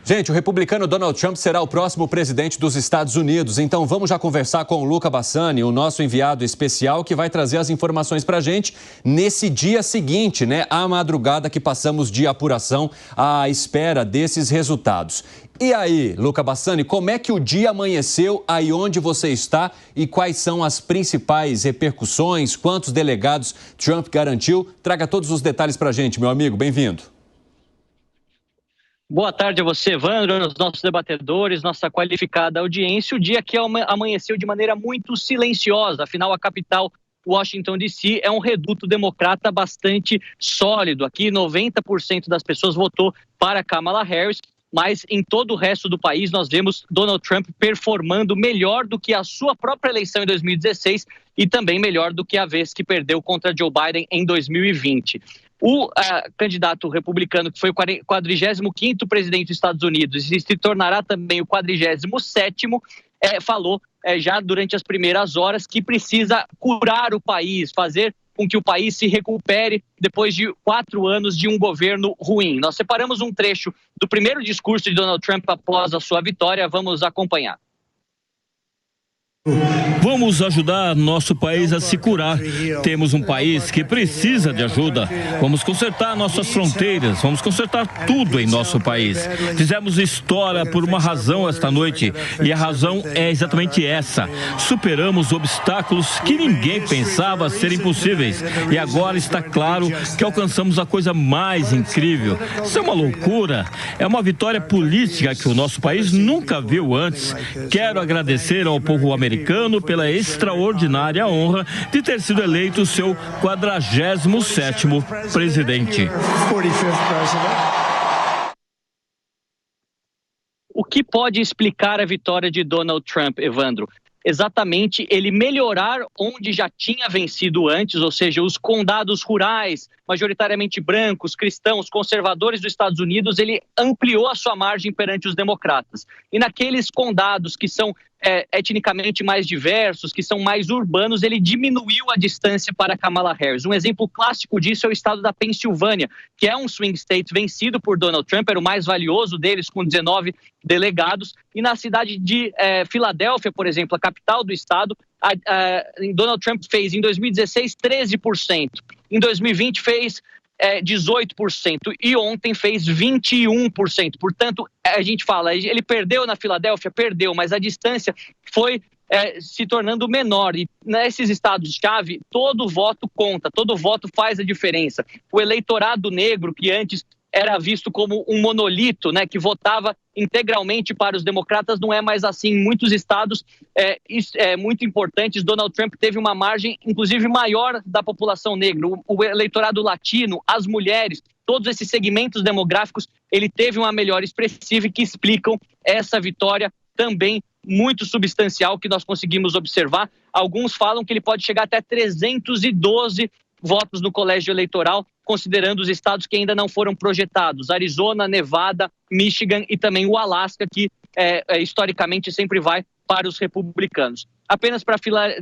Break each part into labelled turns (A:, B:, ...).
A: Gente, o republicano Donald Trump será o próximo presidente dos Estados Unidos. Então vamos já conversar com o Luca Bassani, o nosso enviado especial, que vai trazer as informações para a gente nesse dia seguinte, né? A madrugada que passamos de apuração à espera desses resultados. E aí, Luca Bassani, como é que o dia amanheceu aí onde você está e quais são as principais repercussões? Quantos delegados Trump garantiu? Traga todos os detalhes para a gente, meu amigo. Bem-vindo.
B: Boa tarde a você, Evandro, aos nossos debatedores, nossa qualificada audiência. O dia que amanheceu de maneira muito silenciosa, afinal a capital, Washington DC, é um reduto democrata bastante sólido. Aqui 90% das pessoas votou para Kamala Harris, mas em todo o resto do país nós vemos Donald Trump performando melhor do que a sua própria eleição em 2016 e também melhor do que a vez que perdeu contra Joe Biden em 2020. O candidato republicano, que foi o 45º presidente dos Estados Unidos e se tornará também o 47º, falou já durante as primeiras horas que precisa curar o país, fazer com que o país se recupere depois de 4 anos de um governo ruim. Nós separamos um trecho do primeiro discurso de Donald Trump após a sua vitória. Vamos acompanhar.
C: Vamos ajudar nosso país a se curar. Temos um país que precisa de ajuda. Vamos consertar nossas fronteiras, vamos consertar tudo em nosso país. Fizemos história por uma razão esta noite, e a razão é exatamente essa. Superamos obstáculos que ninguém pensava serem possíveis, e agora está claro que alcançamos a coisa mais incrível. Isso é uma loucura, é uma vitória política que o nosso país nunca viu antes. Quero agradecer ao povo americano pela extraordinária honra de ter sido eleito seu 47º presidente.
B: O que pode explicar a vitória de Donald Trump, Evandro? Exatamente ele melhorar onde já tinha vencido antes, ou seja, os condados rurais, majoritariamente brancos, cristãos, conservadores dos Estados Unidos, ele ampliou a sua margem perante os democratas. E naqueles condados que são etnicamente mais diversos, que são mais urbanos, ele diminuiu a distância para Kamala Harris. Um exemplo clássico disso é o estado da Pensilvânia, que é um swing state vencido por Donald Trump, era o mais valioso deles, com 19 delegados. E na cidade de Filadélfia, por exemplo, a capital do estado, Donald Trump fez em 2016 13%, em 2020 fez 18% e ontem fez 21%. Portanto, a gente fala, ele perdeu na Filadélfia, perdeu, mas a distância foi se tornando menor. E nesses estados-chave, todo voto conta, todo voto faz a diferença. O eleitorado negro, que antes era visto como um monolito, né, que votava integralmente para os democratas, não é mais assim. Em muitos estados muito importantes, Donald Trump teve uma margem, inclusive, maior da população negra. O eleitorado latino, as mulheres, todos esses segmentos demográficos, ele teve uma melhora expressiva e que explicam essa vitória também muito substancial que nós conseguimos observar. Alguns falam que ele pode chegar até 312 votos no colégio eleitoral, considerando os estados que ainda não foram projetados: Arizona, Nevada, Michigan e também o Alasca, que historicamente sempre vai para os republicanos. Apenas para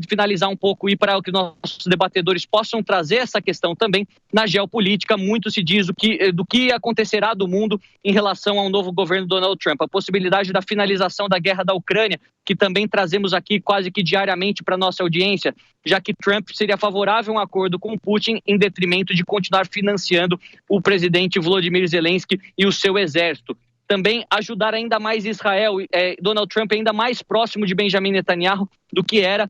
B: finalizar um pouco e para que nossos debatedores possam trazer essa questão também, na geopolítica, muito se diz do que acontecerá do mundo em relação ao novo governo Donald Trump. A possibilidade da finalização da guerra da Ucrânia, que também trazemos aqui quase que diariamente para a nossa audiência, já que Trump seria favorável a um acordo com Putin em detrimento de continuar financiando o presidente Volodymyr Zelensky e o seu exército. Também ajudar ainda mais Israel, Donald Trump ainda mais próximo de Benjamin Netanyahu do que era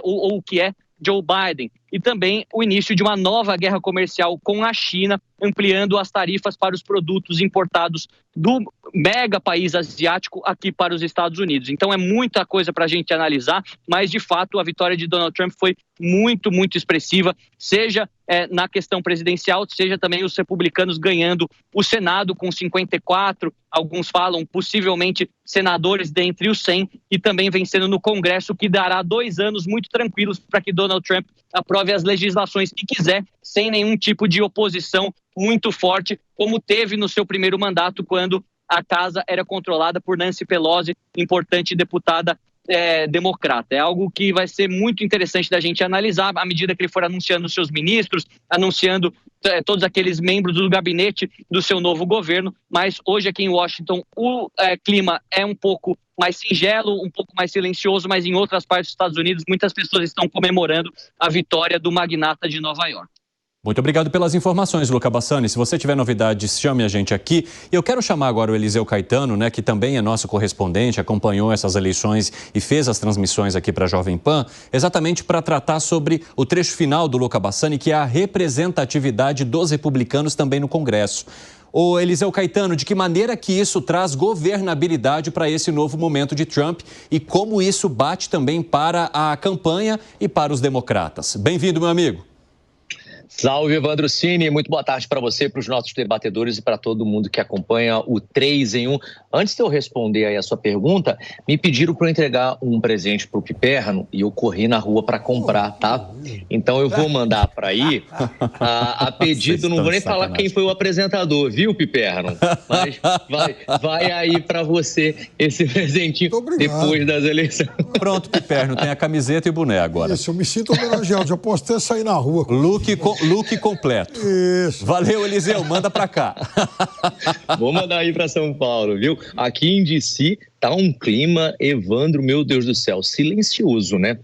B: ou que é Joe Biden. E também o início de uma nova guerra comercial com a China, ampliando as tarifas para os produtos importados do mega país asiático aqui para os Estados Unidos. Então é muita coisa para a gente analisar, mas de fato a vitória de Donald Trump foi muito, muito expressiva, seja na questão presidencial, seja também os republicanos ganhando o Senado com 54, alguns falam possivelmente senadores dentre os 100, e também vencendo no Congresso, que dará 2 anos muito tranquilos para que Donald Trump aprove as legislações que quiser, sem nenhum tipo de oposição muito forte, como teve no seu primeiro mandato, quando a casa era controlada por Nancy Pelosi, importante deputada democrata. É algo que vai ser muito interessante da gente analisar à medida que ele for anunciando os seus ministros, anunciando todos aqueles membros do gabinete do seu novo governo. Mas hoje aqui em Washington o clima é um pouco mais singelo, um pouco mais silencioso, mas em outras partes dos Estados Unidos muitas pessoas estão comemorando a vitória do magnata de Nova York.
A: Muito obrigado pelas informações, Luca Bassani. Se você tiver novidades, chame a gente aqui. E eu quero chamar agora o Eliseu Caetano, né, que também é nosso correspondente, acompanhou essas eleições e fez as transmissões aqui para a Jovem Pan, exatamente para tratar sobre o trecho final do Luca Bassani, que é a representatividade dos republicanos também no Congresso. Ô Eliseu Caetano, de que maneira que isso traz governabilidade para esse novo momento de Trump e como isso bate também para a campanha e para os democratas? Bem-vindo, meu amigo.
D: Salve, Evandro Cini. Muito boa tarde para você, para os nossos debatedores e para todo mundo que acompanha o 3 em 1. Antes de eu responder aí a sua pergunta, me pediram para eu entregar um presente para o Piperno e eu corri na rua para comprar, tá? Então eu vou mandar para aí a pedido, não vou nem falar quem foi o apresentador, viu, Piperno? Mas vai aí para você esse presentinho depois das eleições.
A: Pronto, Piperno, tem a camiseta e o boné agora.
E: Isso, eu me sinto homenageado, já posso até sair na rua.
A: Look completo.
E: Isso.
A: Valeu, Eliseu, manda pra cá.
D: Vou mandar aí pra São Paulo, viu? Aqui em DC tá um clima, Evandro, meu Deus do céu, silencioso, né?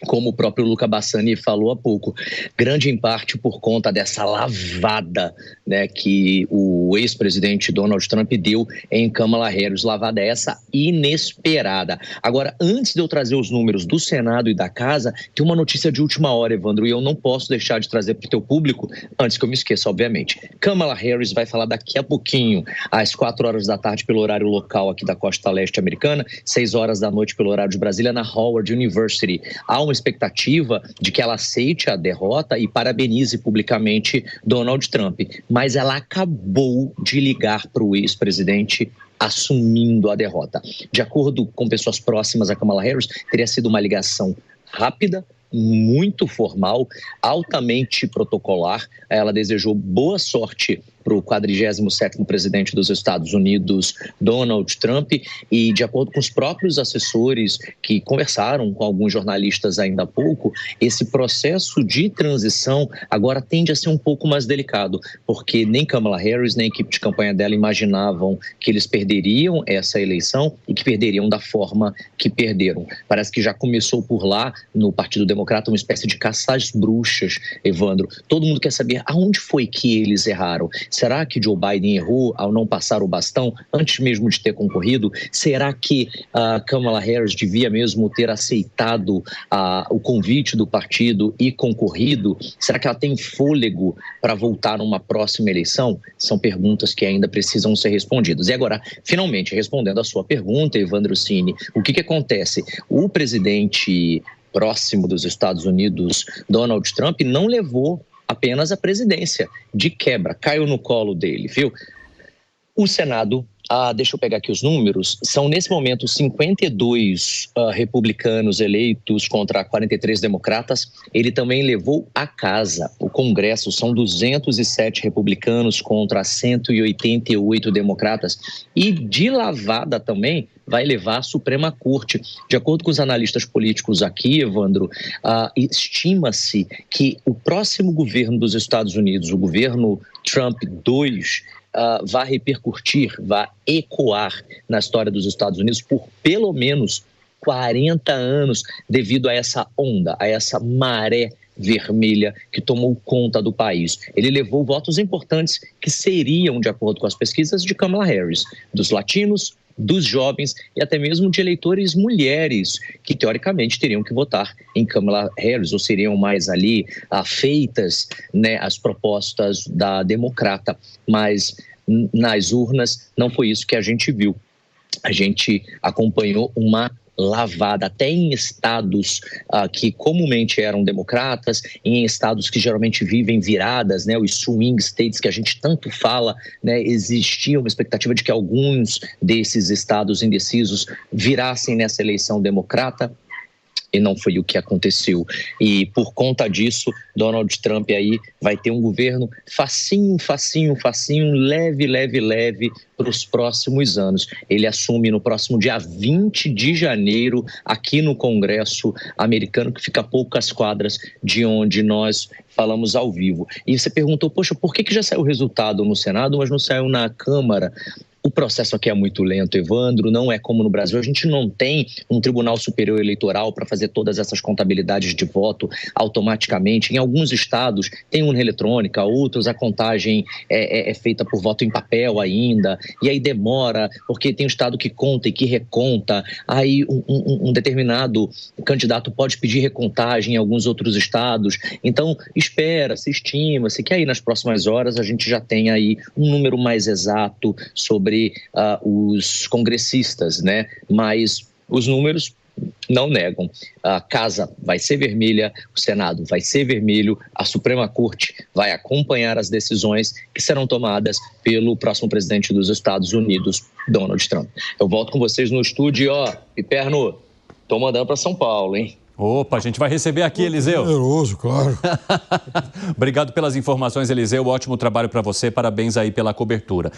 D: Como o próprio Luca Bassani falou há pouco, grande em parte por conta dessa lavada, né, que o ex-presidente Donald Trump deu em Kamala Harris, lavada essa inesperada. Agora, antes de eu trazer os números do Senado e da Casa, tem uma notícia de última hora, Evandro, e eu não posso deixar de trazer para o teu público, antes que eu me esqueça, obviamente. Kamala Harris vai falar daqui a pouquinho, às 4 horas da tarde, pelo horário local aqui da costa leste americana, 6 horas da noite pelo horário de Brasília, na Howard University. Há uma expectativa de que ela aceite a derrota e parabenize publicamente Donald Trump. Mas ela acabou de ligar para o ex-presidente assumindo a derrota. De acordo com pessoas próximas a Kamala Harris, teria sido uma ligação rápida, muito formal, altamente protocolar. Ela desejou boa sorte para o 47º presidente dos Estados Unidos, Donald Trump, e de acordo com os próprios assessores que conversaram com alguns jornalistas ainda há pouco, esse processo de transição agora tende a ser um pouco mais delicado, porque nem Kamala Harris nem a equipe de campanha dela imaginavam que eles perderiam essa eleição e que perderiam da forma que perderam. Parece que já começou por lá, no Partido Democrata, uma espécie de caça às bruxas, Evandro. Todo mundo quer saber aonde foi que eles erraram. Será que Joe Biden errou ao não passar o bastão antes mesmo de ter concorrido? Será que Kamala Harris devia mesmo ter aceitado o convite do partido e concorrido? Será que ela tem fôlego para voltar numa próxima eleição? São perguntas que ainda precisam ser respondidas. E agora, finalmente, respondendo a sua pergunta, Evandro Cini, o que acontece? O presidente próximo dos Estados Unidos, Donald Trump, não levou apenas a presidência, de quebra, caiu no colo dele, viu? O Senado, deixa eu pegar aqui os números, são nesse momento 52 republicanos eleitos contra 43 democratas. Ele também levou a casa, o Congresso, são 207 republicanos contra 188 democratas. E de lavada também vai levar a Suprema Corte. De acordo com os analistas políticos aqui, Evandro, estima-se que o próximo governo dos Estados Unidos, o governo Trump 2, vai repercutir, vai ecoar na história dos Estados Unidos por pelo menos 40 anos devido a essa onda, a essa maré vermelha que tomou conta do país. Ele levou votos importantes que seriam, de acordo com as pesquisas, de Kamala Harris, dos latinos, dos jovens e até mesmo de eleitores mulheres que teoricamente teriam que votar em Kamala Harris ou seriam mais ali afeitas, né, às propostas da democrata, mas nas urnas não foi isso que a gente viu. A gente acompanhou uma lavada, até em estados que comumente eram democratas, em estados que geralmente vivem viradas, né, os swing states que a gente tanto fala, né, existia uma expectativa de que alguns desses estados indecisos virassem nessa eleição democrata. E não foi o que aconteceu. E por conta disso, Donald Trump aí vai ter um governo facinho, leve para os próximos anos. Ele assume no próximo dia 20 de janeiro aqui no Congresso americano, que fica a poucas quadras de onde nós falamos ao vivo. E você perguntou, poxa, por que já saiu o resultado no Senado, mas não saiu na Câmara? O processo aqui é muito lento, Evandro, não é como no Brasil. A gente não tem um Tribunal Superior Eleitoral para fazer todas essas contabilidades de voto automaticamente. Em alguns estados tem urna eletrônica, outros a contagem é feita por voto em papel ainda, e aí demora, porque tem um estado que conta e que reconta, aí um determinado candidato pode pedir recontagem em alguns outros estados. Então, espera-se, estima-se que aí nas próximas horas a gente já tenha aí um número mais exato sobre os congressistas, né? Mas os números não negam. A Casa vai ser vermelha, o Senado vai ser vermelho, a Suprema Corte vai acompanhar as decisões que serão tomadas pelo próximo presidente dos Estados Unidos, Donald Trump. Eu volto com vocês no estúdio, Piperno, tô mandando para São Paulo, hein?
A: Opa, a gente vai receber aqui, Eliseu.
E: Generoso, claro.
A: Obrigado pelas informações, Eliseu. Ótimo trabalho para você. Parabéns aí pela cobertura.